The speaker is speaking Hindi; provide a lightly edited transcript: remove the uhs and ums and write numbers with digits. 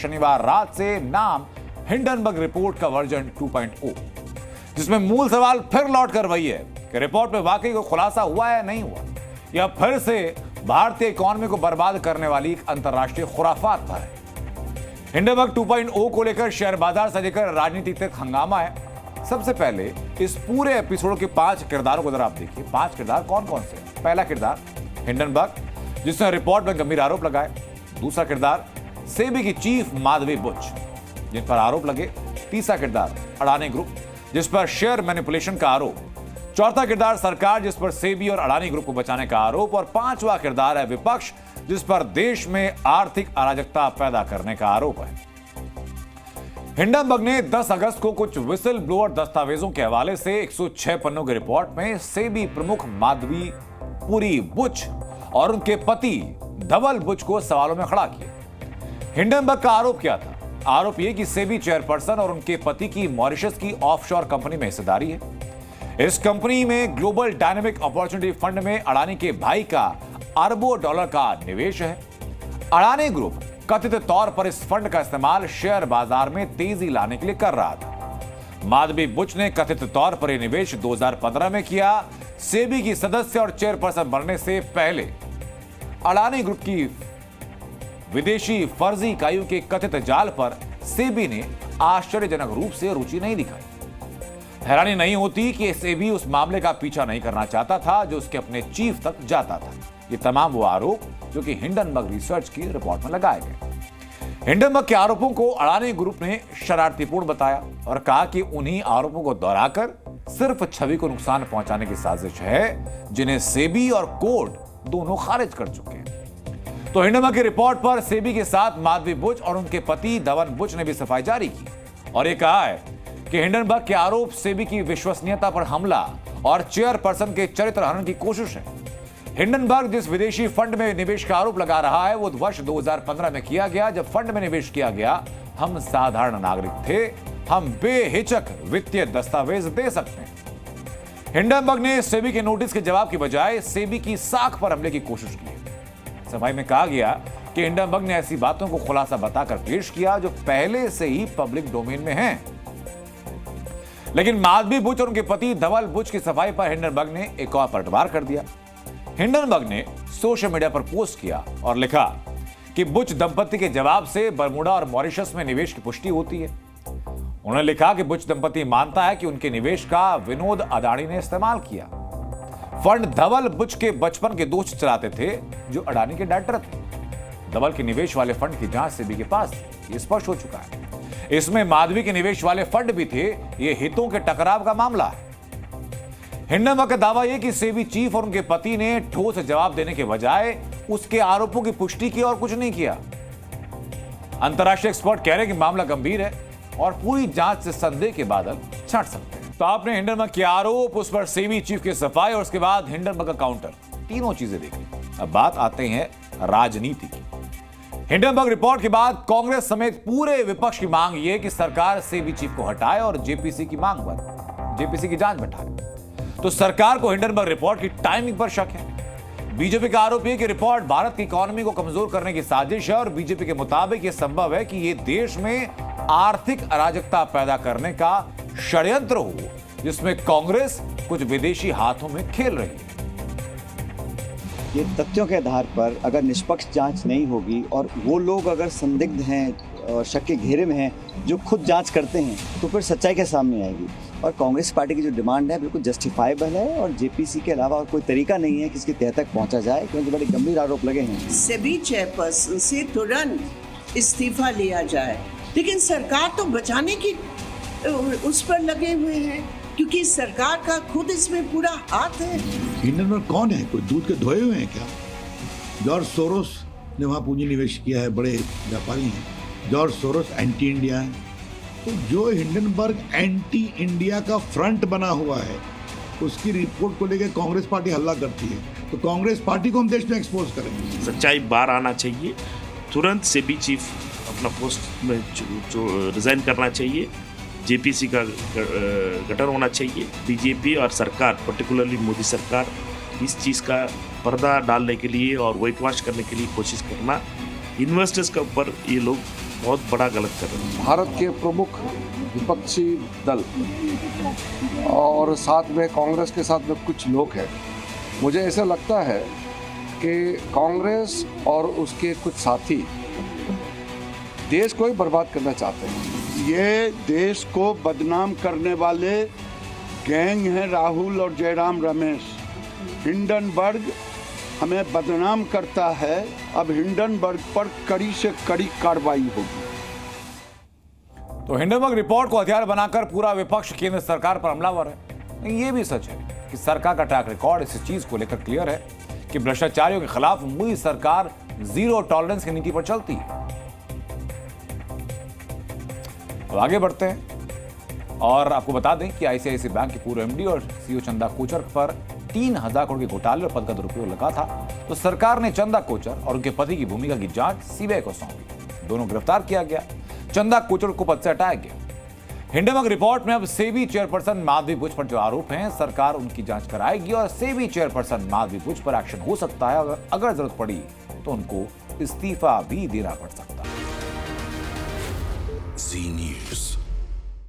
शनिवार रात से नाम हिंडनबर्ग रिपोर्ट का वर्जन 2.0, जिसमें मूल सवाल फिर लौट कर वही है कि रिपोर्ट में वाकई को खुलासा हुआ है या नहीं हुआ, या फिर से भारतीय इकोनॉमी को बर्बाद करने वाली एक अंतर्राष्ट्रीय खुराफात पर है। हिंडनबर्ग 2.0 को लेकर शेयर बाजार से लेकर राजनीति तक हंगामा है। सबसे पहले इस पूरे एपिसोड के 5 किरदारों को जरा आप देखिए। 5 किरदार कौन कौन से? पहला किरदार हिंडनबर्ग, जिसने रिपोर्ट में गंभीर आरोप लगाए। दूसरा किरदार सेबी की चीफ माधवी बुच, जिन पर आरोप लगे। तीसरा किरदार अडानी ग्रुप, जिस पर शेयर मैनिपुलेशन का आरोप। चौथा किरदार सरकार, जिस पर सेबी और अडानी ग्रुप को बचाने का आरोप। और पांचवा किरदार है विपक्ष, जिस पर देश में आर्थिक अराजकता पैदा करने का आरोप है। हिंडनबर्ग ने 10 अगस्त को कुछ विसल ब्लोअर दस्तावेजों के हवाले से 106 पन्नों की रिपोर्ट में सेबी प्रमुख माधवी पुरी बुच और उनके पति धवल बुच को सवालों में खड़ा किया। हिंडनबर्ग का आरोप क्या था? आरोप यह कि सेबी चेयरपर्सन और उनके पति की मॉरिशस की ऑफशोर कंपनी में हिस्सेदारी है। इस कंपनी में ग्लोबल डायनेमिक अपॉर्चुनिटी फंड में अडानी के भाई का अरबों डॉलर का निवेश है। अडानी ग्रुप कथित तौर पर इस फंड का इस्तेमाल शेयर बाजार में तेजी लाने के लिए कर रहा था। माधवी बुच ने कथित तौर पर यह निवेश 2015 में किया। सेबी की सदस्य और चेयरपर्सन बनने से पहले अडानी ग्रुप की विदेशी फर्जी इकाइयों के कथित जाल पर सेबी ने आश्चर्यजनक रूप से रुचि नहीं दिखाई। हैरानी नहीं होती कि सेबी उस मामले का पीछा नहीं करना चाहता था जो उसके अपने चीफ तक जाता था। ये तमाम वो आरोप जो कि हिंडनबर्ग रिसर्च की रिपोर्ट में लगाए गए। हिंडनबर्ग के आरोपों को अडानी ग्रुप ने शरारतीपूर्ण बताया और कहा कि उन्हीं आरोपों को दोहराकर सिर्फ छवि को नुकसान पहुंचाने की साजिश है, जिन्हें सेबी और कोर्ट दोनों खारिज कर चुके हैं। तो हिंडनबर्ग की रिपोर्ट पर सेबी के साथ माधवी बुच और उनके पति धवन बुच ने भी सफाई जारी की और यह कहा है कि हिंडनबर्ग के आरोप सेबी की विश्वसनीयता पर हमला और चेयरपर्सन के चरित्र हनन की कोशिश है। हिंडनबर्ग जिस विदेशी फंड में निवेश का आरोप लगा रहा है वो वर्ष 2015 में किया गया। जब फंड में निवेश किया गया, हम साधारण नागरिक थे, हम बेहिचक वित्तीय दस्तावेज दे सकते हैं। हिंडनबर्ग ने सेबी के नोटिस के जवाब की बजाय सेबी की साख पर हमले की कोशिश की। सफाई में कहा गया कि हिंडनबर्ग ने ऐसी बातों को खुलासा बताकर पेश किया जो पहले से ही पब्लिक डोमेन में हैं। लेकिन माधवी बुच और उनके पति धवल बुच की सफाई पर हिंडनबर्ग ने एक और पलटवार कर दिया। हिंडनबर्ग ने सोशल मीडिया पर पोस्ट किया और लिखा कि बुच दंपति के जवाब से बरमूडा और मॉरिशस में निवेश की पुष्टि होती है। उन्होंने लिखा कि बुच दंपति मानता है कि उनके निवेश का विनोद अडानी ने इस्तेमाल किया। फंड धवल बुच के बचपन के दोस्त चलाते थे जो अडानी के डायरेक्टर थे। धवल के निवेश वाले फंड की जांच सेबी के पास थी, ये स्पष्ट हो चुका है। इसमें माधवी के निवेश वाले फंड भी थे। यह हितों के टकराव का मामला है। हिंडनबर्ग का दावा यह कि सेबी चीफ और उनके पति ने ठोस जवाब देने के बजाय उसके आरोपों की पुष्टि की और कुछ नहीं किया। अंतर्राष्ट्रीय एक्सपर्ट कह रहे हैं कि मामला गंभीर है और पूरी जांच से संदेह के बादल छांट सकते हैं। तो आपने हिंडनबर्ग के आरोप, उस पर सेबी चीफ की सफाई और उसके बाद हिंडनबर्ग का काउंटर, तीनों चीजें देखी। अब बात आते हैं राजनीति की। हिंडनबर्ग रिपोर्ट के बाद कांग्रेस समेत पूरे विपक्ष की मांग यह कि सरकार सेबी चीफ को हटाए और जेपीसी की मांग पर जेपीसी की जांच बैठाए। तो सरकार को हिंडनबर्ग रिपोर्ट की टाइमिंग पर शक है। बीजेपी का आरोप है कि रिपोर्ट भारत की इकोनॉमी को कमजोर करने की साजिश है और बीजेपी के मुताबिक यह संभव है कि यह देश में आर्थिक अराजकता पैदा करने का षड्यंत्र हो जिसमें कांग्रेस कुछ विदेशी हाथों में खेल रही है। ये तथ्यों के आधार पर अगर निष्पक्ष जांच नहीं होगी और वो लोग अगर संदिग्ध हैं और शक के घेरे में हैं जो खुद जांच करते हैं, तो फिर सच्चाई के सामने आएगी। और कांग्रेस पार्टी की जो डिमांड है बिल्कुल जस्टिफाइबल है और जेपीसी के अलावा और कोई तरीका नहीं है कि इसकी तह तक पहुंचा जाए, क्योंकि बड़े गंभीर आरोप लगे हैं। सेबी चेयरपर्सन से तुरंत इस्तीफा लिया जाए, लेकिन सरकार तो बचाने की उस पर लगे हुए हैं, क्योंकि सरकार का खुद इसमें पूरा हाथ है। हिंडनबर्ग कौन है? कोई दूध के धोए हुए हैं क्या? जॉर्ज सोरोस ने वहाँ पूंजी निवेश किया है, बड़े व्यापारी हैं। जॉर्ज सोरोस एंटी इंडिया है। तो जो हिंडनबर्ग एंटी इंडिया का फ्रंट बना हुआ है, उसकी रिपोर्ट को लेकर कांग्रेस पार्टी हल्ला करती है, तो कांग्रेस पार्टी को हम देश में एक्सपोज करेंगे। सच्चाई बाहर आना चाहिए। तुरंत सेबी चीफ अपना पोस्ट में जो रिजाइन करना चाहिए। जेपीसी का गठन होना चाहिए। बीजेपी और सरकार, पर्टिकुलरली मोदी सरकार, इस चीज़ का पर्दा डालने के लिए और व्हाइट वॉश करने के लिए कोशिश करना, इन्वेस्टर्स के ऊपर ये लोग बहुत बड़ा गलत कर रहे हैं। भारत के प्रमुख विपक्षी दल और साथ में कांग्रेस के साथ में कुछ लोग हैं, मुझे ऐसा लगता है कि कांग्रेस और उसके कुछ साथी देश को ही बर्बाद करना चाहते हैं। ये देश को बदनाम करने वाले गैंग हैं राहुल और जयराम रमेश। हिंडनबर्ग हमें बदनाम करता है, अब हिंडनबर्ग पर कड़ी से कड़ी कार्रवाई होगी। तो हिंडनबर्ग रिपोर्ट को हथियार बनाकर पूरा विपक्ष केंद्र सरकार पर हमलावर है। ये भी सच है कि सरकार का ट्रैक रिकॉर्ड इस चीज को लेकर क्लियर है कि भ्रष्टाचारियों के खिलाफ मोदी सरकार जीरो टॉलरेंस की नीति पर चलती है। अब आगे बढ़ते हैं और आपको बता दें कि आईसीआईसीआई बैंक के पूर्व एमडी और सीईओ चंदा कोचर पर 3,000 करोड़ के घोटाले और पद का दुरुपयोग लगा था, तो सरकार ने चंदा कोचर और उनके पति की भूमिका की जांच सीबीआई को सौंपी। दोनों गिरफ्तार किया गया, चंदा कोचर को पद से हटाया गया। हिंडनबर्ग रिपोर्ट में अब सेबी चेयरपर्सन माधवी बुच पर जो आरोप हैं, सरकार उनकी जांच कराएगी और सेबी चेयरपर्सन माधवी बुच पर एक्शन हो सकता है। अगर जरूरत पड़ी तो उनको इस्तीफा भी देना पड़ सकता है। जी न्यूज़।